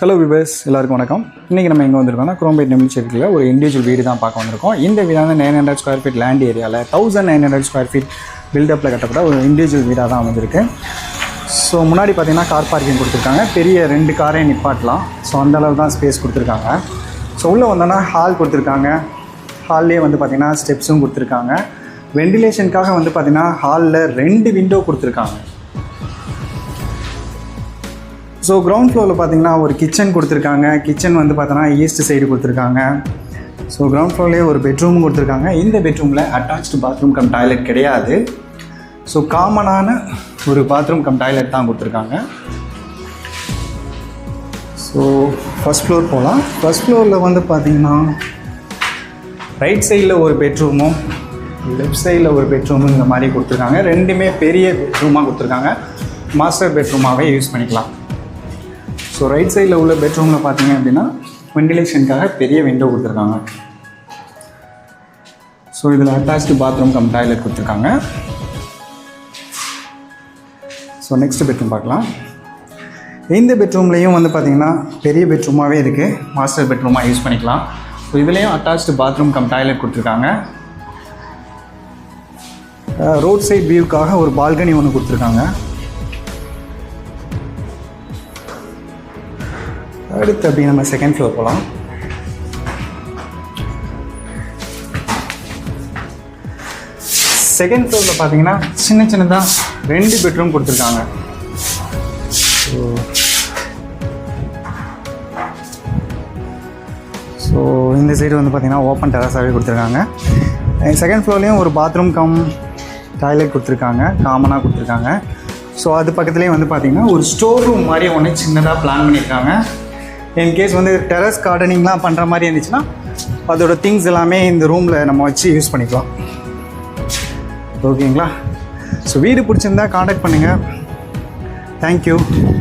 Hello viewers, எல்லாருக்கும் வணக்கம். இன்றைக்கி நம்ம எங்கே வந்திருக்கோம்னா குரோம்பேட் நெமிச்சேரியில் ஒரு இண்டிவிஜுவல் வீடு தான் பார்க்க வந்திருக்கோம். இந்த வீடான 900 ஸ்கொயர் ஃபீட் லேண்ட் ஏரியாவில் 1900 ஸ்கொயர் ஃபீட் பில்டப்பில் கட்டப்பட்ட ஒரு இண்டிவிஜுவல் வீடாக தான் வந்திருக்கு. ஸோ முன்னாடி பார்த்தீங்கன்னா கார் பார்க்கிங் கொடுத்துருக்காங்க. பெரிய 2 காரே நிப்பாட்டலாம். ஸோ அந்தளவு தான் ஸ்பேஸ் கொடுத்துருக்காங்க. ஸோ உள்ளே வந்தோன்னா ஹால் கொடுத்துருக்காங்க. ஹால்லேயே வந்து பார்த்திங்கன்னா ஸ்டெப்ஸும் கொடுத்துருக்காங்க. வெண்டிலேஷனுக்காக வந்து பார்த்திங்கன்னா ஹாலில் 2 விண்டோ கொடுத்துருக்காங்க. ஸோ கிரவுண்ட் ஃப்ளோரில் பார்த்தீங்கன்னா ஒரு கிச்சன் கொடுத்துருக்காங்க. கிச்சன் வந்து பார்த்தோன்னா ஈஸ்ட் சைடு கொடுத்துருக்காங்க. ஸோ கிரவுண்ட் ஃப்ளோர்லேயே ஒரு பெட்ரூமும் கொடுத்துருக்காங்க. இந்த பெட்ரூமில் அட்டாச்டு பாத்ரூம் கம் டாய்லெட் கிடையாது. ஸோ காமனான ஒரு பாத்ரூம் கம் டாய்லெட் தான் கொடுத்துருக்காங்க. ஸோ ஃபஸ்ட் ஃப்ளோர் போகலாம். ஃபஸ்ட் ஃப்ளோரில் வந்து பார்த்திங்கன்னா ரைட் சைடில் ஒரு பெட்ரூமும் லெஃப்ட் சைடில் ஒரு பெட்ரூமும் இந்த மாதிரி கொடுத்துருக்காங்க. 2மே பெரிய பெட்ரூமாக கொடுத்துருக்காங்க. மாஸ்டர் பெட்ரூமாகவே யூஸ் பண்ணிக்கலாம். ஸோ ரைட் சைடில் உள்ள பெட்ரூமில் பார்த்தீங்க அப்படின்னா வெண்டிலேஷனுக்காக பெரிய விண்டோ கொடுத்துருக்காங்க. ஸோ இதில் அட்டாச்டு பாத்ரூம் கம் டாய்லெட் கொடுத்துருக்காங்க. ஸோ நெக்ஸ்ட் பெட்ரூம் பார்க்கலாம். இந்த பெட்ரூம்லேயும் வந்து பார்த்திங்கன்னா பெரிய பெட்ரூமாகவே இருக்குது. மாஸ்டர் பெட்ரூமாக யூஸ் பண்ணிக்கலாம். ஸோ இதுலேயும் அட்டாச்டு பாத்ரூம் கம் டாய்லெட் கொடுத்துருக்காங்க. ரோட் சைட் வியூக்காக ஒரு பால்கனி ஒன்று கொடுத்துருக்காங்க. அடுத்து அப்படி நம்ம செகண்ட் ஃப்ளோர் போகலாம். செகண்ட் ஃப்ளோரில் பார்த்தீங்கன்னா சின்னதாக 2 பெட்ரூம் கொடுத்துருக்காங்க. ஸோ இந்த சைடு வந்து பார்த்திங்கன்னா ஓப்பன் டெரஸாகவே கொடுத்துருக்காங்க. செகண்ட் ஃப்ளோர்லேயும் ஒரு பாத்ரூம் கம் டாய்லெட் கொடுத்துருக்காங்க. காமனாக கொடுத்துருக்காங்க. ஸோ அது பக்கத்துலேயே வந்து பார்த்திங்கன்னா ஒரு ஸ்டோர் ரூம் மாதிரி ஒன்று சின்னதாக பிளான் பண்ணியிருக்காங்க. இன்கேஸ் வந்து டெரஸ் கார்டனிங்லாம் பண்ணுற மாதிரி இருந்துச்சுன்னா அதோட திங்ஸ் எல்லாமே இந்த ரூமில் நம்ம வச்சு யூஸ் பண்ணிக்கலாம். ஓகேங்களா? ஸோ வீடு பிடிச்சிருந்தா காண்டாக்ட் பண்ணுங்கள். தேங்க்யூ.